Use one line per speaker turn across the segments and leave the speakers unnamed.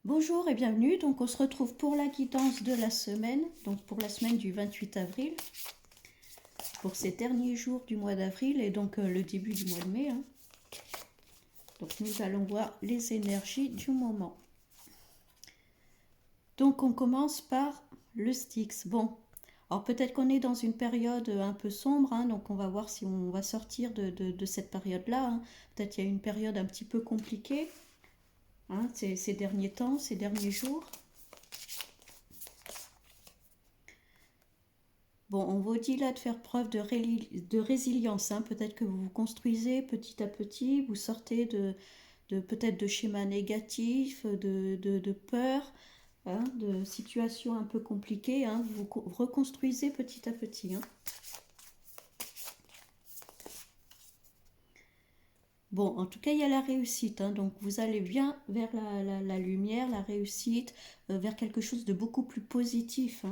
Bonjour et bienvenue, donc on se retrouve pour la guidance de la semaine, donc pour la semaine du 28 avril, pour ces derniers jours du mois d'avril et donc le début du mois de mai. Donc nous allons voir les énergies du moment. Donc on commence par le Styx. Bon, alors peut-être qu'on est dans une période un peu sombre, donc on va voir si on va sortir de cette période-là. Peut-être qu'il y a une période un petit peu compliquée ces derniers temps, ces derniers jours. Bon, on vous dit là de faire preuve de résilience. Peut-être que vous vous construisez petit à petit, vous sortez peut-être de schémas négatifs, de peurs, de situations un peu compliquées. Vous reconstruisez petit à petit. Bon, en tout cas, il y a la réussite. Donc, vous allez bien vers la lumière, la réussite, vers quelque chose de beaucoup plus positif.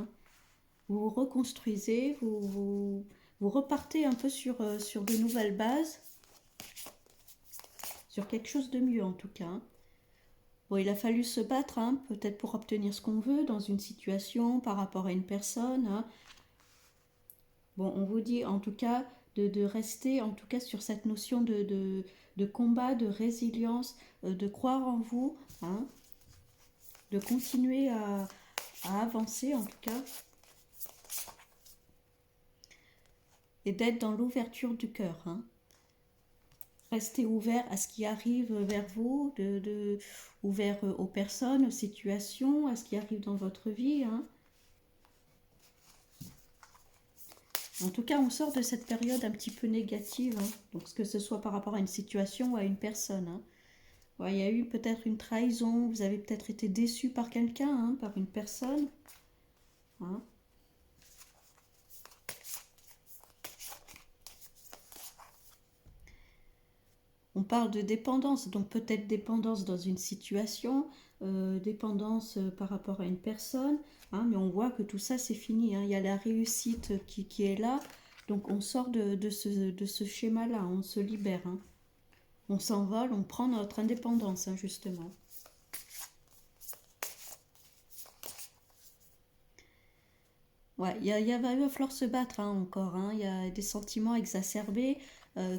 Vous vous reconstruisez, vous repartez un peu sur de nouvelles bases, sur quelque chose de mieux en tout cas. Bon, il a fallu se battre, peut-être pour obtenir ce qu'on veut dans une situation par rapport à une personne. Bon, on vous dit en tout cas de rester en tout cas sur cette notion de combat, de résilience, de croire en vous, de continuer à avancer en tout cas. Et d'être dans l'ouverture du cœur. Restez ouvert à ce qui arrive vers vous, ouvert aux personnes, aux situations, à ce qui arrive dans votre vie. En tout cas, on sort de cette période un petit peu négative, donc que ce soit par rapport à une situation ou à une personne. Ouais, il y a eu peut-être une trahison, vous avez peut-être été déçu par quelqu'un, par une personne. On parle de dépendance, donc peut-être dépendance dans une situation, dépendance par rapport à une personne, mais on voit que tout ça c'est fini. Il y a la réussite qui est là, donc on sort de ce schéma-là, on se libère. On s'envole, on prend notre indépendance, justement. Ouais, il va falloir se battre encore. Il y a des sentiments exacerbés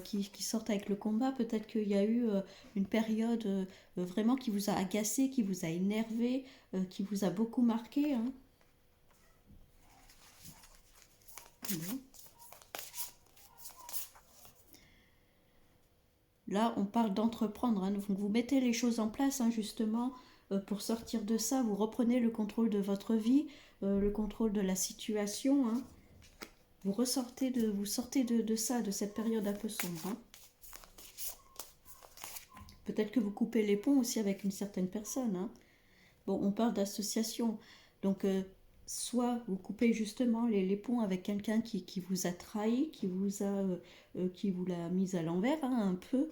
qui sortent avec le combat. Peut-être qu'il y a eu une période vraiment qui vous a agacé, qui vous a énervé, qui vous a beaucoup marqué. Bon. Là, on parle d'entreprendre. Donc, vous mettez les choses en place, justement, pour sortir de ça. Vous reprenez le contrôle de votre vie, le contrôle de la situation. Vous sortez de ça, de cette période un peu sombre. Peut-être que vous coupez les ponts aussi avec une certaine personne. Bon, on parle d'association. Donc, soit vous coupez justement les ponts avec quelqu'un qui vous a trahi, qui vous l'a mise à l'envers un peu.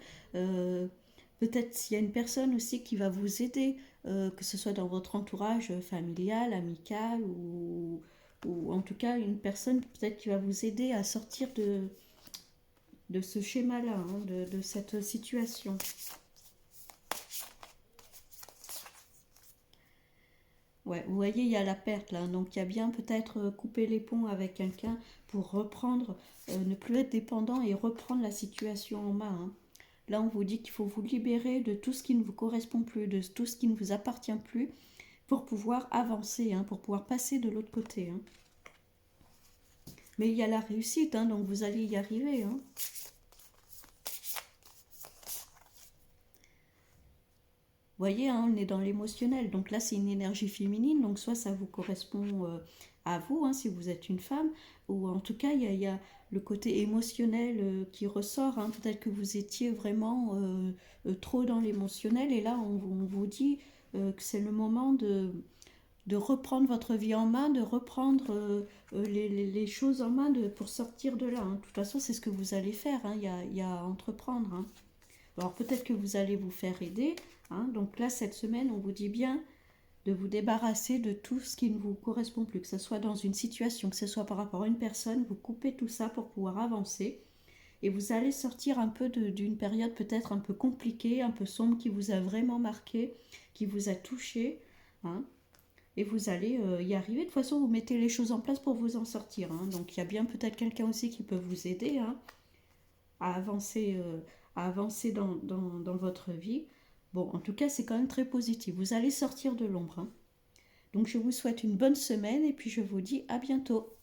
Peut-être s'il y a une personne aussi qui va vous aider, que ce soit dans votre entourage familial, amical ou en tout cas une personne peut-être qui va vous aider à sortir de ce schéma-là, de cette situation. Ouais, vous voyez, il y a la perte là, donc il y a bien peut-être couper les ponts avec quelqu'un pour reprendre, ne plus être dépendant et reprendre la situation en main. Là, on vous dit qu'il faut vous libérer de tout ce qui ne vous correspond plus, de tout ce qui ne vous appartient plus, pour pouvoir avancer, pour pouvoir passer de l'autre côté. Mais il y a la réussite, donc vous allez y arriver. Vous voyez, on est dans l'émotionnel. Donc là, c'est une énergie féminine. Donc soit ça vous correspond à vous, si vous êtes une femme, ou en tout cas, il y a le côté émotionnel qui ressort. Peut-être que vous étiez vraiment trop dans l'émotionnel. Et là, on vous dit que c'est le moment de reprendre votre vie en main, de reprendre les choses en main pour sortir de là. De toute façon, c'est ce que vous allez faire. Il y a à entreprendre. Alors peut-être que vous allez vous faire aider. Donc là, cette semaine, on vous dit bien de vous débarrasser de tout ce qui ne vous correspond plus, que ce soit dans une situation, que ce soit par rapport à une personne, vous coupez tout ça pour pouvoir avancer. Et vous allez sortir un peu d'une période peut-être un peu compliquée, un peu sombre, qui vous a vraiment marqué, qui vous a touché. hein, et vous allez y arriver. De toute façon, vous mettez les choses en place pour vous en sortir, hein. Donc il y a bien peut-être quelqu'un aussi qui peut vous aider, hein, à avancer, dans votre vie. Bon, en tout cas, c'est quand même très positif. Vous allez sortir de l'ombre, hein. Donc je vous souhaite une bonne semaine et puis je vous dis à bientôt.